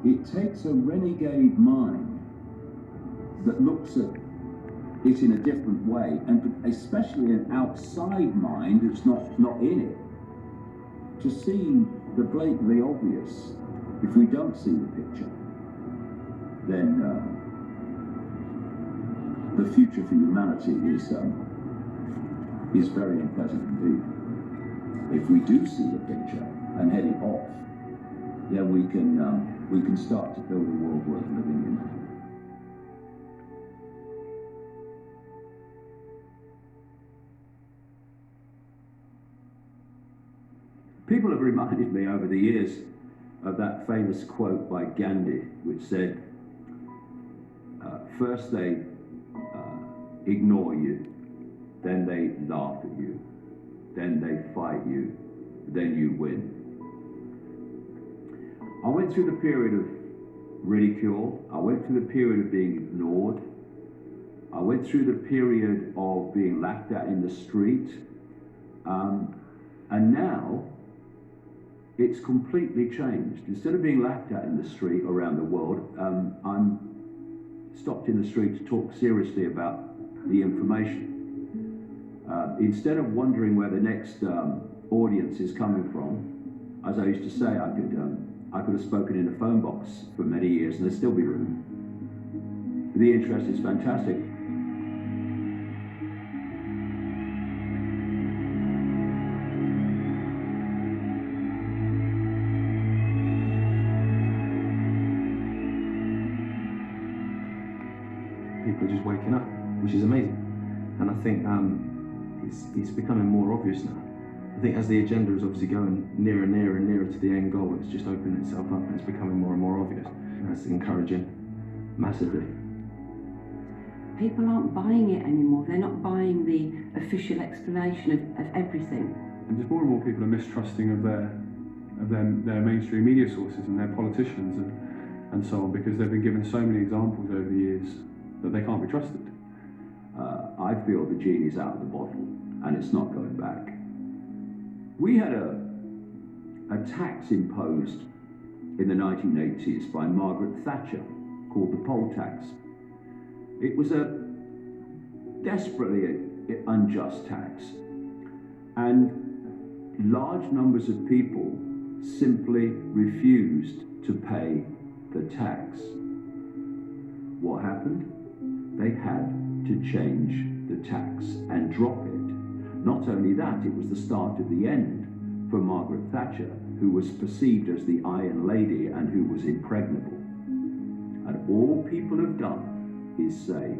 It takes a renegade mind that looks at it in a different way, and especially an outside mind that's not in it, to see the blatantly obvious. If we don't see the picture, then the future for humanity is very unpleasant indeed. If we do see the picture and head it off, then we can start to build a world worth living in. People have reminded me over the years of that famous quote by Gandhi, which said, first they ignore you, then they laugh at you, then they fight you, then you win. I went through the period of ridicule, I went through the period of being ignored, I went through the period of being laughed at in the street, and now it's completely changed. Instead of being laughed at in the street around the world, I'm stopped in the street to talk seriously about the information. Instead of wondering where the next audience is coming from, as I used to say, I could have spoken in a phone box for many years and there'd still be room. The interest is fantastic. People are just waking up, which is amazing. And I think it's becoming more obvious now. I think as the agenda is obviously going nearer and nearer and nearer to the end goal, it's just opening itself up and it's becoming more and more obvious. And that's encouraging massively. People aren't buying it anymore. They're not buying the official explanation of everything. And just more and more people are mistrusting of their mainstream media sources and their politicians and so on, because they've been given so many examples over the years that they can't be trusted. I feel the genie's out of the bottle and it's not going back. We had a tax imposed in the 1980s by Margaret Thatcher called the poll tax. It was a desperately unjust tax, and large numbers of people simply refused to pay the tax. What happened? They had to change the tax and drop it. Not only that, it was the start of the end for Margaret Thatcher, who was perceived as the Iron Lady and who was impregnable. And all people have done is say,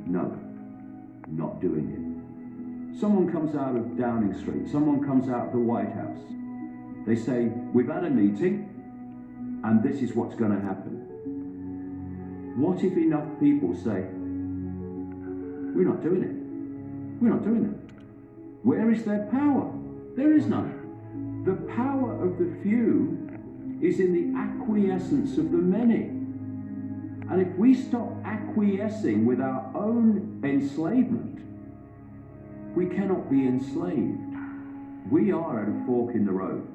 no, not doing it. Someone comes out of Downing Street, someone comes out of the White House. They say, we've had a meeting and this is what's going to happen. What if enough people say, we're not doing it. We're not doing it. Where is their power? There is none. The power of the few is in the acquiescence of the many. And if we stop acquiescing with our own enslavement, we cannot be enslaved. We are at a fork in the road.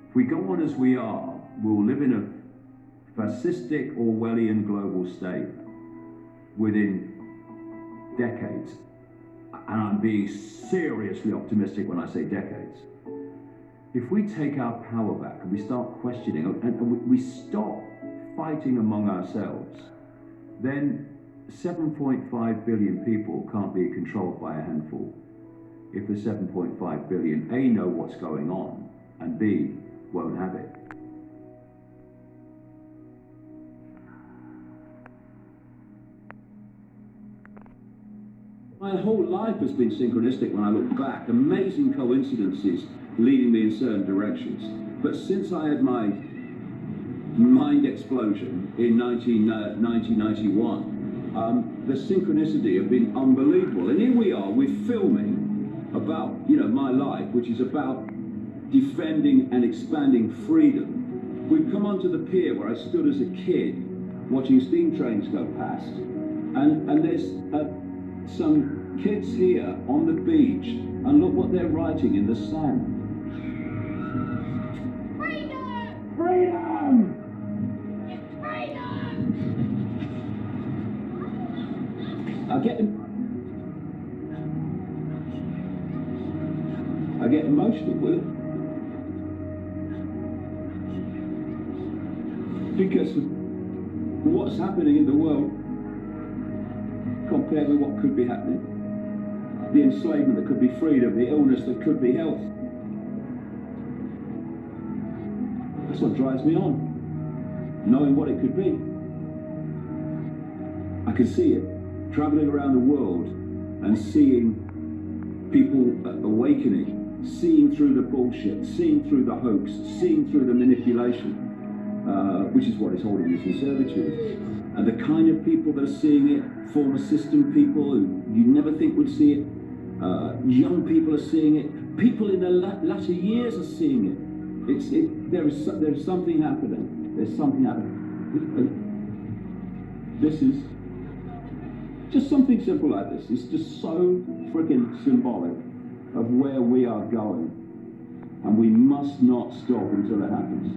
If we go on as we are, we'll live in a fascistic Orwellian global state within decades. And I'm being seriously optimistic when I say decades. If we take our power back and we start questioning and we stop fighting among ourselves, then 7.5 billion people can't be controlled by a handful. If the 7.5 billion A know what's going on and B won't have it. My whole life has been synchronistic when I look back, amazing coincidences leading me in certain directions. But since I had my mind explosion in 1991, the synchronicity have been unbelievable. And here we are, we're filming about, my life, which is about defending and expanding freedom. We've come onto the pier where I stood as a kid watching steam trains go past. And there's some kids here on the beach, and look what they're writing in the sand. Freedom! Freedom! I get emotional with it. Because of what's happening in the world compared with what could be happening. The enslavement that could be freedom, the illness that could be health. That's what drives me on. Knowing what it could be. I can see it, traveling around the world and seeing people awakening, seeing through the bullshit, seeing through the hoax, seeing through the manipulation, which is what is holding us in servitude. And the kind of people that are seeing it, former system people who you never think would see it, young people are seeing it, people in their latter years are seeing it. There is something happening. There's something happening. This is just something simple like this. It's just so freaking symbolic of where we are going, and we must not stop until it happens.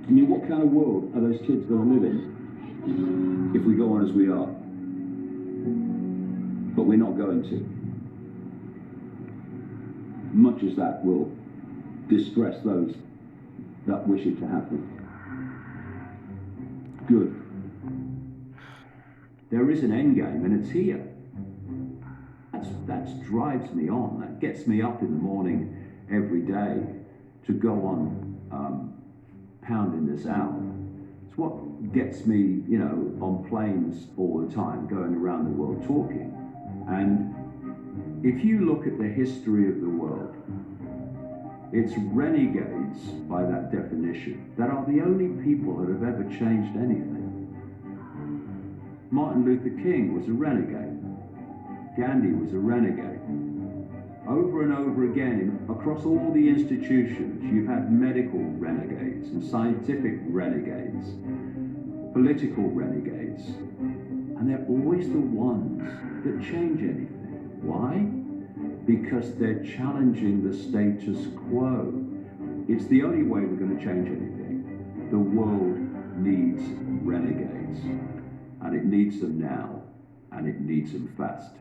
I mean, what kind of world are those kids going to live in if we go on as we are? But we're not going to. Much as that will distress those that wish it to happen. Good. There is an end game, and it's here. That drives me on. That gets me up in the morning every day to go on pounding this out. It's what gets me, on planes all the time, going around the world talking. And if you look at the history of the world, it's renegades, by that definition, that are the only people that have ever changed anything. Martin Luther King was a renegade. Gandhi was a renegade. Over and over again, across all the institutions, you've had medical renegades and scientific renegades, political renegades, and they're always the ones that change anything. Why? Because they're challenging the status quo. It's the only way we're going to change anything. The world needs renegades, and it needs them now, and it needs them fast.